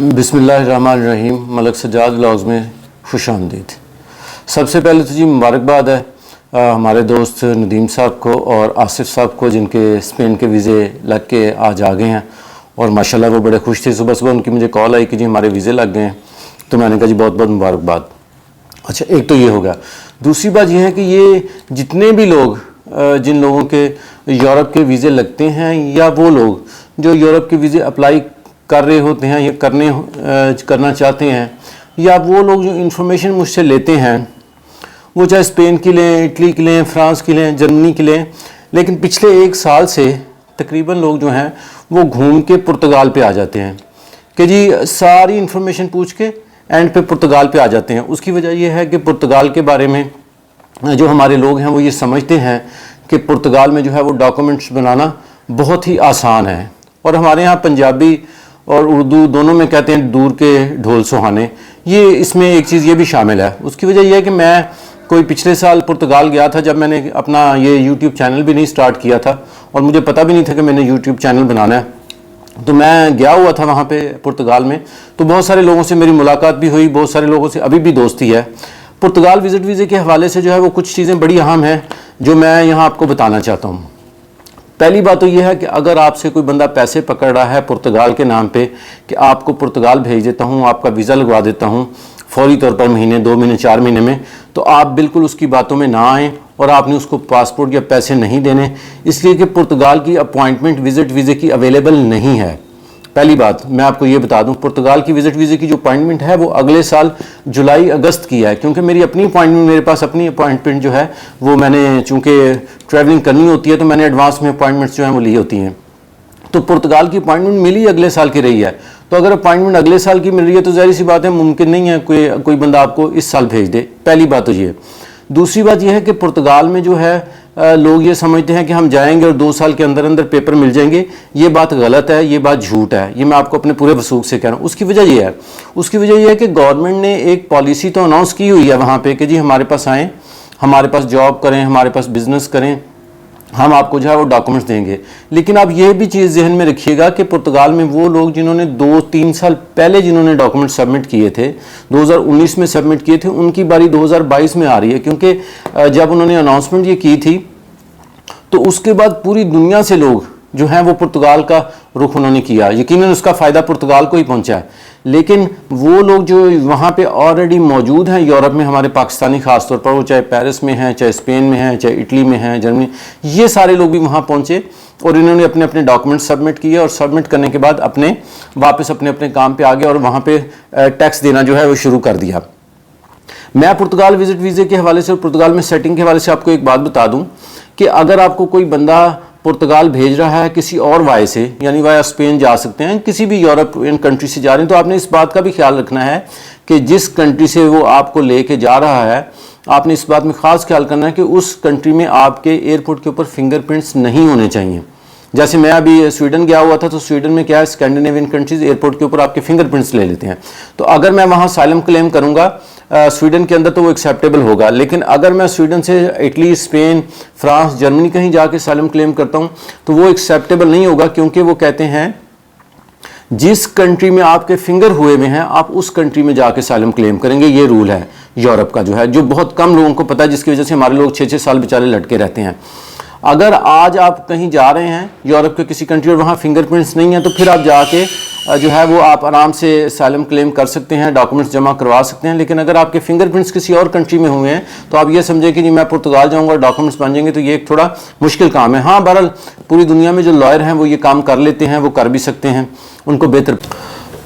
बिस्मिल्लाहिर्रहमानिर्रहीम। मलक सज्जाद व्लॉग्स में खुश आमदीद। सबसे पहले तो जी मुबारकबाद है हमारे दोस्त नदीम साहब को और आसिफ साहब को, जिनके स्पेन के वीज़े लग के आज आ गए हैं और माशाल्लाह वो बड़े खुश थे। सुबह सुबह उनकी मुझे कॉल आई कि जी हमारे वीज़े लग गए हैं, तो मैंने कहा जी बहुत बहुत मुबारकबाद। अच्छा, एक तो ये हो गया। दूसरी बात ये है कि ये जितने भी लोग जिन लोगों के यूरोप के वीज़े लगते हैं या वो लोग जो यूरोप के वीज़े अप्लाई कर रहे होते हैं या करना चाहते हैं, या वो लोग जो इन्फॉर्मेशन मुझसे लेते हैं, वो चाहे स्पेन की लें, इटली की लें, फ्रांस की लें, जर्मनी की लें, लेकिन पिछले एक साल से तकरीबन लोग जो हैं वो घूम के पुर्तगाल पे आ जाते हैं कि जी सारी इन्फॉर्मेशन पूछ के एंड पे पुर्तगाल पे आ जाते हैं। उसकी वजह यह है कि पुर्तगाल के बारे में जो हमारे लोग हैं वो ये समझते हैं कि पुर्तगाल में जो है वो डॉक्यूमेंट्स बनाना बहुत ही आसान है, और हमारे यहाँ पंजाबी और उर्दू दोनों में कहते हैं दूर के ढोल सुहाने। ये इसमें एक चीज़ ये भी शामिल है। उसकी वजह यह है कि मैं कोई पिछले साल पुर्तगाल गया था, जब मैंने अपना ये यूट्यूब चैनल भी नहीं स्टार्ट किया था और मुझे पता भी नहीं था कि मैंने यूट्यूब चैनल बनाना है, तो मैं गया हुआ था वहाँ पे पुर्तगाल में। तो बहुत सारे लोगों से मेरी मुलाकात भी हुई, बहुत सारे लोगों से अभी भी दोस्ती है। पुर्तगाल विज़िट वीज़े के हवाले से जो है वो कुछ चीज़ें बड़ी अहम हैं जो मैं यहाँ आपको बताना चाहता हूँ। पहली बात तो यह है कि अगर आपसे कोई बंदा पैसे पकड़ रहा है पुर्तगाल के नाम पे कि आपको पुर्तगाल भेज देता हूँ, आपका वीज़ा लगवा देता हूँ फौरी तौर पर, महीने 2 महीने 4 महीने में, तो आप बिल्कुल उसकी बातों में ना आएँ और आपने उसको पासपोर्ट या पैसे नहीं देने, इसलिए कि पुर्तगाल की अपॉइंटमेंट विज़िट वीज़े की अवेलेबल नहीं है। पहली बात मैं आपको ये बता दूं, पुर्तगाल की विज़िट वीज़े की जो अपॉइंटमेंट है वो अगले साल जुलाई अगस्त की है, क्योंकि मेरी अपनी अपॉइंटमेंट, मेरे पास अपनी अपॉइंटमेंट जो है वो मैंने चूँकि ट्रैवलिंग करनी होती है तो मैंने एडवांस में अपॉइंटमेंट्स जो हैं वो ली होती हैं। तो पुर्तगाल की अपॉइंटमेंट मिली अगले साल की रही है, तो अगर अपॉइंटमेंट अगले साल की मिल रही है तो ज़ाहिर सी बात है मुमकिन नहीं है कोई बंदा आपको इस साल भेज दे। पहली बात तो ये। दूसरी बात यह है कि पुर्तगाल में जो है लोग ये समझते हैं कि हम जाएंगे और 2 साल के अंदर अंदर पेपर मिल जाएंगे। ये बात गलत है, ये बात झूठ है, ये मैं आपको अपने पूरे वसूख से कह रहा हूँ। उसकी वजह ये है कि गवर्नमेंट ने एक पॉलिसी तो अनाउंस की हुई है वहाँ पे कि जी हमारे पास आएँ, हमारे पास जॉब करें, हमारे पास बिजनेस करें, हम आपको जो है वो डॉक्यूमेंट्स देंगे। लेकिन आप ये भी चीज़ जहन में रखिएगा कि पुर्तगाल में वो लोग जिन्होंने 2-3 साल पहले जिन्होंने डॉक्यूमेंट सबमिट किए थे, 2019 में सबमिट किए थे, उनकी बारी 2022 में आ रही है, क्योंकि जब उन्होंने अनाउंसमेंट ये की थी तो उसके बाद पूरी दुनिया से लोग जो हैं वो पुर्तगाल का रुख उन्होंने किया। यकीनन उसका फ़ायदा पुर्तगाल को ही पहुंचा है, लेकिन वो लोग जो वहाँ पे ऑलरेडी मौजूद हैं यूरोप में, हमारे पाकिस्तानी ख़ास तौर पर, वो चाहे पेरिस में हैं, चाहे स्पेन में हैं, चाहे इटली में हैं, जर्मनी, ये सारे लोग भी वहाँ पहुँचे और इन्होंने अपने अपने डॉक्यूमेंट सबमिट किए और सबमिट करने के बाद वापस अपने अपने काम पर आ गए और वहाँ पर टैक्स देना जो है वो शुरू कर दिया। मैं पुर्तगाल विज़िट वीज़े के हवाले से और पुर्तगाल में सेटिंग के हवाले से आपको एक बात बता दूं कि अगर आपको कोई बंदा पुर्तगाल भेज रहा है किसी और वाय से, यानी वाया स्पेन जा सकते हैं, किसी भी यूरोपियन कंट्री से जा रहे हैं, तो आपने इस बात का भी ख्याल रखना है कि जिस कंट्री से वो आपको लेके जा रहा है, आपने इस बात में ख़ास ख्याल करना है कि उस कंट्री में आपके एयरपोर्ट के ऊपर फिंगरप्रिंट्स नहीं होने चाहिए। जैसे मैं अभी स्वीडन गया हुआ था, तो स्वीडन में क्या है, स्कैंडिनेवियन कंट्रीज एयरपोर्ट के ऊपर आपके फिंगरप्रिंट्स ले लेते हैं। तो अगर मैं वहाँ साइलम क्लेम करूँगा स्वीडन के अंदर तो वो एक्सेप्टेबल होगा, लेकिन अगर मैं स्वीडन से इटली, स्पेन, फ्रांस, जर्मनी कहीं जाके साइलम क्लेम करता हूँ तो वो एक्सेप्टेबल नहीं होगा, क्योंकि वो कहते हैं जिस कंट्री में आपके फिंगर हुए हुए हैं आप उस कंट्री में जाके साइलम क्लेम करेंगे। ये रूल है यूरोप का, जो है जो बहुत कम लोगों को पता है, जिसकी वजह से हमारे लोग 6-6 साल बेचारे लटके रहते हैं। अगर आज आप कहीं जा रहे हैं यूरोप के किसी कंट्री और वहाँ फिंगरप्रिंट्स नहीं है, तो फिर आप जाके जो है वो आप आराम से साइलम क्लेम कर सकते हैं, डॉक्यूमेंट्स जमा करवा सकते हैं। लेकिन अगर आपके फिंगरप्रिंट्स किसी और कंट्री में हुए हैं तो आप ये समझे कि जी मैं पुर्तगाल जाऊंगा और डॉक्यूमेंट्स बन जाएंगे, तो ये एक थोड़ा मुश्किल काम है। हाँ, बहरहाल पूरी दुनिया में जो लॉयर हैं वो ये काम कर लेते हैं, वो कर भी सकते हैं, उनको बेहतर।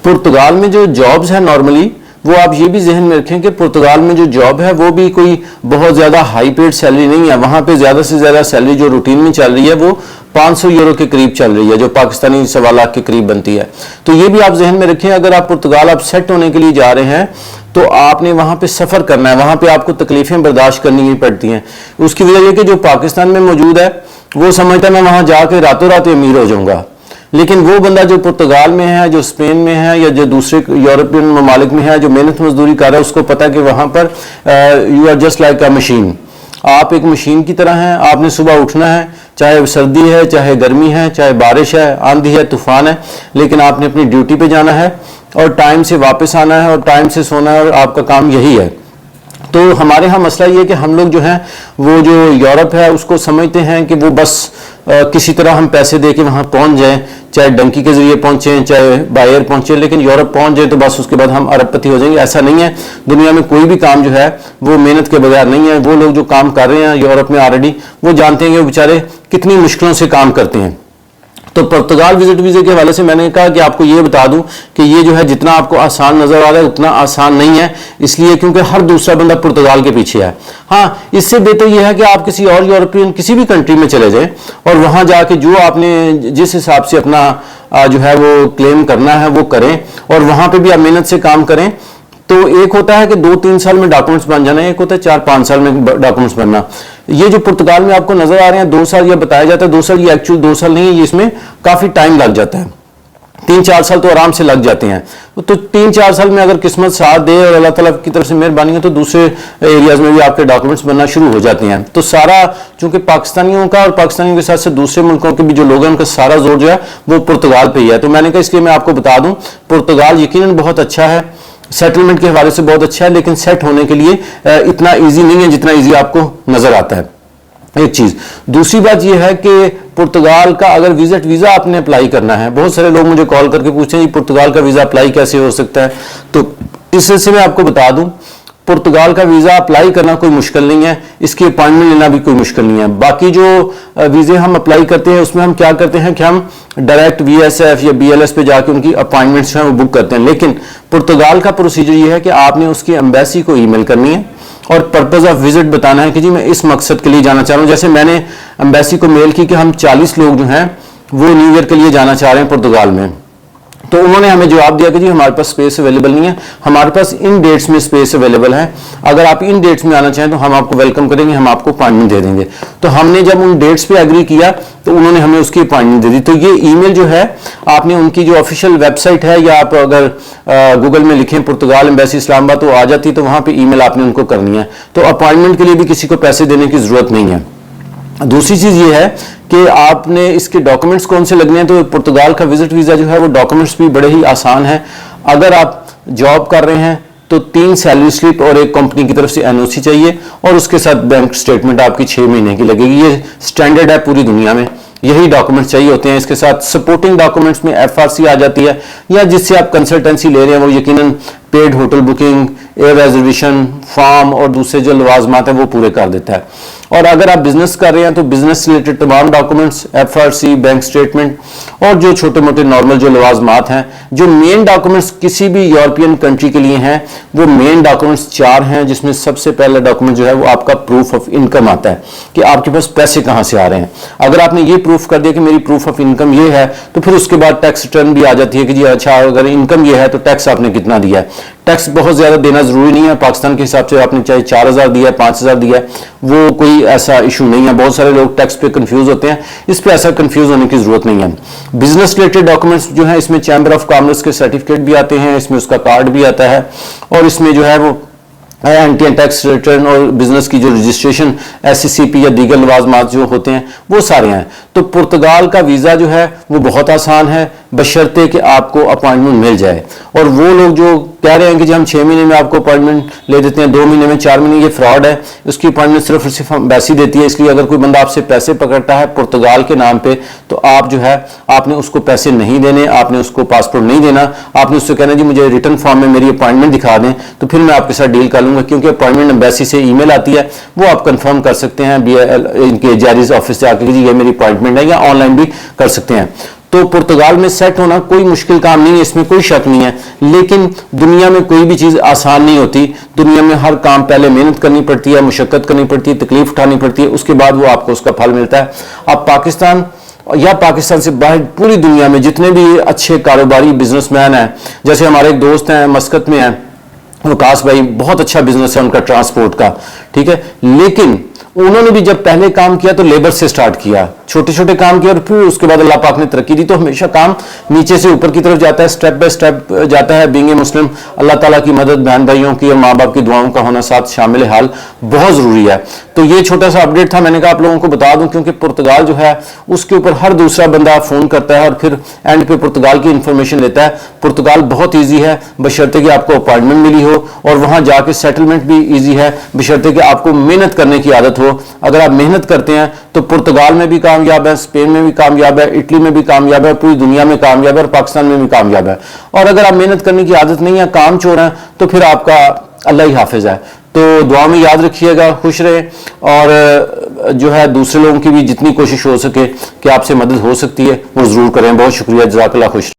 पुर्तगाल में जो जॉब्स हैं नॉर्मली, वो आप ये भी जहन में रखें कि पुर्तगाल में जो जॉब है वो भी कोई बहुत ज़्यादा हाई पेड सैलरी नहीं है। वहाँ पे ज़्यादा से ज़्यादा सैलरी जो रूटीन में चल रही है वो 500 यूरो के करीब चल रही है, जो पाकिस्तानी 1.25 लाख के करीब बनती है। तो ये भी आप जहन में रखें, अगर आप पुर्तगाल आप सेट होने के लिए जा रहे हैं तो आपने वहाँ पे सफ़र करना है, वहाँ पे आपको तकलीफ़ें बर्दाश्त करनी पड़ती हैं। उसकी वजह यह कि जो पाकिस्तान में मौजूद है वो समझता है मैं वहाँ जाके रातों रात अमीर हो जाऊँगा, लेकिन वो बंदा जो पुर्तगाल में है, जो स्पेन में है, या जो दूसरे यूरोपियन ममालिक में है, जो मेहनत मजदूरी कर रहा है, उसको पता है कि वहाँ पर you are just like a machine. आप एक मशीन की तरह हैं, आपने सुबह उठना है, चाहे सर्दी है, चाहे गर्मी है, चाहे बारिश है, आंधी है, तूफान है, लेकिन आपने अपनी ड्यूटी पे जाना है اور ٹائم سے واپس آنا ہے اور ٹائم سے سونا ہے اور آپ کا کام یہی ہے. تو ہمارے ہاں مسئلہ یہ کہ ہم لوگ جو ہیں وہ جو یورپ ہے اس کو سمجھتے ہیں کہ وہ بس کسی طرح ہم پیسے دے کے وہاں پہنچ جائیں, چاہے ڈنکی کے ذریعے پہنچیں چاہے بائی ایئر پہنچیں, لیکن یورپ پہنچ جائیں تو بس اس کے بعد ہم ارب پتی ہو جائیں گے. ایسا نہیں ہے. دنیا میں کوئی بھی کام جو ہے وہ محنت کے بغیر نہیں ہے. وہ لوگ جو کام کر رہے ہیں یورپ میں آلریڈی, وہ جانتے ہیں کہ وہ بیچارے کتنی مشکلوں سے کام کرتے ہیں. تو پرتگال وزٹ ویزے کے حوالے سے میں نے کہا کہ آپ کو یہ بتا دوں کہ یہ جو ہے جتنا آپ کو آسان نظر آ رہا ہے اتنا آسان نہیں ہے, اس لیے کیونکہ ہر دوسرا بندہ پرتگال کے پیچھے ہے. ہاں اس سے بہتر یہ ہے کہ آپ کسی اور یورپین کسی بھی کنٹری میں چلے جائیں اور وہاں جا کے جو آپ نے جس حساب سے اپنا جو ہے وہ کلیم کرنا ہے وہ کریں, اور وہاں پہ بھی آپ محنت سے کام کریں. تو ایک ہوتا ہے کہ 2-3 سال میں ڈاکومنٹس بن جانا ہے, ایک ہوتا ہے 4-5 سال میں ڈاکومنٹس بننا. یہ جو پرتگال میں آپ کو نظر آ رہے ہیں 2 سال یہ بتایا جاتا ہے 2 سال, یہ ایکچوئل 2 سال نہیں ہے, اس میں کافی ٹائم لگ جاتا ہے. 3-4 سال تو آرام سے لگ جاتے ہیں. تو 3-4 سال میں اگر قسمت ساتھ دے اور اللہ تعالیٰ کی طرف سے مہربانی ہے تو دوسرے ایریاز میں بھی آپ کے ڈاکومنٹس بننا شروع ہو جاتے ہیں. تو سارا چونکہ پاکستانیوں کا اور پاکستانیوں کے ساتھ ساتھ دوسرے ملکوں کے بھی جو لوگ ہیں ان کا سارا زور جو ہے وہ پرتگال پہ ہی ہے. تو میں نے کہا اس لیے میں آپ کو بتا دوں پرتگال یقیناً بہت اچھا ہے, سیٹلمنٹ کے حوالے سے بہت اچھا ہے, لیکن سیٹ ہونے کے لیے اتنا ایزی نہیں ہے جتنا ایزی آپ کو نظر آتا ہے. ایک چیز. دوسری بات یہ ہے کہ پرتگال کا اگر ویزا آپ نے اپلائی کرنا ہے, بہت سارے لوگ مجھے کال کر کے پوچھتے ہیں پرتگال کا ویزا اپلائی کیسے ہو سکتا ہے. تو اس سلسلے میں آپ کو بتا دوں پرتگال کا ویزا اپلائی کرنا کوئی مشکل نہیں ہے, اس کی اپائنٹمنٹ لینا بھی کوئی مشکل نہیں ہے. باقی جو ویزے ہم اپلائی کرتے ہیں اس میں ہم کیا کرتے ہیں کہ ہم ڈائریکٹ VSF یا BLS پہ جا کے ان کی اپائنٹمنٹس ہیں وہ بک کرتے ہیں. لیکن پرتگال کا پروسیجر یہ ہے کہ آپ نے اس کی ایمبیسی کو ای میل کرنی ہے اور پرپز آف وزٹ بتانا ہے کہ جی میں اس مقصد کے لیے جانا چاہ رہا ہوں. جیسے میں نے ایمبیسی کو میل کی کہ ہم 40 لوگ جو ہیں وہ نیو ایئر کے لیے جانا چاہ رہے ہیں پرتگال میں. تو انہوں نے ہمیں جواب دیا کہ جی ہمارے پاس اسپیس اویلیبل نہیں ہے, ہمارے پاس ان ڈیٹس میں اسپیس اویلیبل ہے, اگر آپ ان ڈیٹس میں آنا چاہیں تو ہم آپ کو ویلکم کریں گے, ہم آپ کو اپائنٹمنٹ دے دیں گے. تو ہم نے جب ان ڈیٹس پہ ایگری کیا تو انہوں نے ہمیں اس کی اپائنٹمنٹ دے دی. تو یہ ای میل جو ہے آپ نے ان کی جو آفیشیل ویب سائٹ ہے یا آپ اگر گوگل میں لکھیں پرتگال ایمبیسی اسلام آباد تو آ جاتی, تو وہاں پہ ای میل آپ نے ان کو کرنی ہے. تو اپائنٹمنٹ کے لیے بھی کسی کو پیسے دینے کی ضرورت نہیں ہے. دوسری چیز یہ ہے کہ آپ نے اس کے ڈاکومنٹس کون سے لگنے ہیں. تو پرتگال کا وزٹ ویزا جو ہے وہ ڈاکومنٹس بھی بڑے ہی آسان ہیں. اگر آپ جاب کر رہے ہیں تو 3 سیلری سلپ اور ایک کمپنی کی طرف سے NOC چاہیے, اور اس کے ساتھ بینک سٹیٹمنٹ آپ کی 6 مہینے کی لگے گی. یہ سٹینڈرڈ ہے پوری دنیا میں, یہی ڈاکومنٹس چاہیے ہوتے ہیں. اس کے ساتھ سپورٹنگ ڈاکومنٹس میں FRC آ جاتی ہے, یا جس سے آپ کنسلٹنسی لے رہے ہیں وہ یقیناً paid hotel booking, air reservation, form اور دوسرے جو لوازمات ہیں وہ پورے کر دیتا ہے. اور اگر آپ بزنس کر رہے ہیں تو بزنس ریلیٹڈ تمام ڈاکومنٹس FRC, بینک سٹیٹمنٹ اور جو چھوٹے موٹے نارمل جو لوازمات ہیں. جو مین ڈاکومنٹس کسی بھی یورپین کنٹری کے لیے ہیں وہ مین ڈاکومنٹس 4 ہیں, جس میں سب سے پہلا ڈاکومنٹ جو ہے وہ آپ کا پروف آف انکم آتا ہے کہ آپ کے پاس پیسے کہاں سے آ رہے ہیں. اگر آپ نے یہ پروف کر دیا کہ میری پروف آف انکم یہ ہے تو پھر اس کے بعد ٹیکس ریٹرن بھی آ جاتی ہے کہ جی اچھا اگر انکم یہ ہے تو ٹیکس آپ نے کتنا دیا ہے. ٹیکس بہت زیادہ دینا ضروری نہیں ہے, پاکستان کے حساب سے آپ نے چاہے 4,000 دیا ہے 5,000 دیا ہے وہ کوئی ایسا ایشو نہیں ہے. بہت سارے لوگ ٹیکس پہ کنفیوز ہوتے ہیں, اس پہ ایسا کنفیوز ہونے کی ضرورت نہیں ہے. بزنس ریلیٹڈ ڈاکومنٹس جو ہیں اس میں چیمبر آف کامرس کے سرٹیفکیٹ بھی آتے ہیں, اس میں اس کا کارڈ بھی آتا ہے, اور اس میں جو ہے وہ اینٹی ٹیکس ریٹرن اور بزنس کی جو رجسٹریشن SCCP یا دیگر لوازمات جو ہوتے ہیں وہ سارے ہیں. تو پرتگال کا ویزا جو ہے وہ بہت آسان ہے بشرطے کہ آپ کو اپائنٹمنٹ مل جائے. اور وہ لوگ جو کہہ رہے ہیں کہ جی ہم 6 مہینے میں آپ کو اپائنٹمنٹ لے دیتے ہیں, 2 مہینے میں, 4 مہینے, یہ فراڈ ہے. اس کی اپائنٹمنٹ صرف ایمبیسی دیتی ہے. اس لیے اگر کوئی بندہ آپ سے پیسے پکڑتا ہے پرتگال کے نام پہ تو آپ جو ہے آپ نے اس کو پیسے نہیں دینے, آپ نے اس کو پاسپورٹ نہیں دینا, آپ نے اس سے کہنا جی مجھے ریٹرن فارم میں میری اپائنٹمنٹ دکھا دیں تو پھر میں آپ کے ساتھ ڈیل کر لوں گا. کیونکہ اپائنٹمنٹ ایمبیسی سے ای میل آتی ہے, وہ آپ کنفرم کر سکتے ہیں ان کے جاریز آفس سے آ کے جی یہ میری اپائنٹمنٹ ہے, یا آن لائن بھی کر سکتے ہیں. تو پرتگال میں سیٹ ہونا کوئی مشکل کام نہیں ہے, اس میں کوئی شک نہیں ہے. لیکن دنیا میں کوئی بھی چیز آسان نہیں ہوتی. دنیا میں ہر کام پہلے محنت کرنی پڑتی ہے, مشقت کرنی پڑتی ہے, تکلیف اٹھانی پڑتی ہے, اس کے بعد وہ آپ کو اس کا پھل ملتا ہے. اب پاکستان یا پاکستان سے باہر پوری دنیا میں جتنے بھی اچھے کاروباری بزنس مین ہیں, جیسے ہمارے ایک دوست ہیں مسقط میں ہیں وکاس بھائی, بہت اچھا بزنس ہے ان کا ٹرانسپورٹ کا, ٹھیک ہے, لیکن انہوں نے بھی جب پہلے کام کیا تو لیبر سے سٹارٹ کیا. छोटे छोटे काम किए और फिर उसके बाद अल्लाह पाक ने तरक्की दी। तो हमेशा काम नीचे से ऊपर की तरफ जाता है, स्टेप बाय स्टेप जाता है। बीइंग ए मुस्लिम अल्लाह ताला की मदद, बहन भाइयों की और माँ बाप की दुआओं का होना साथ शामिल हाल बहुत ज़रूरी है। तो ये छोटा सा अपडेट था, मैंने कहा आप लोगों को बता दूं, क्योंकि पुर्तगाल जो है उसके ऊपर हर दूसरा बंदा फ़ोन करता है और फिर एंड पे पुर्तगाल की इंफॉर्मेशन लेता है। पुर्तगाल बहुत ईजी है बशर्ते कि आपको अपॉइंटमेंट मिली हो और वहाँ जाके सेटलमेंट भी ईजी है बशर्ते कि आपको मेहनत करने की आदत हो। अगर आप मेहनत करते हैं तो पुर्तगाल में भी कामयाब है, स्पेन में भी कामयाब है, इटली में भी कामयाब है, पूरी दुनिया में कामयाब है और पाकिस्तान में भी कामयाब है। और अगर आप मेहनत करने की आदत नहीं है, काम चोर हैं, तो फिर आपका अल्लाह ही हाफिज है। तो दुआ में याद रखिएगा, खुश रहे और जो है दूसरे लोगों की भी जितनी कोशिश हो सके कि आपसे मदद हो सकती है वो ज़रूर करें। बहुत शुक्रिया, जज़ाकल्लाह, खुश।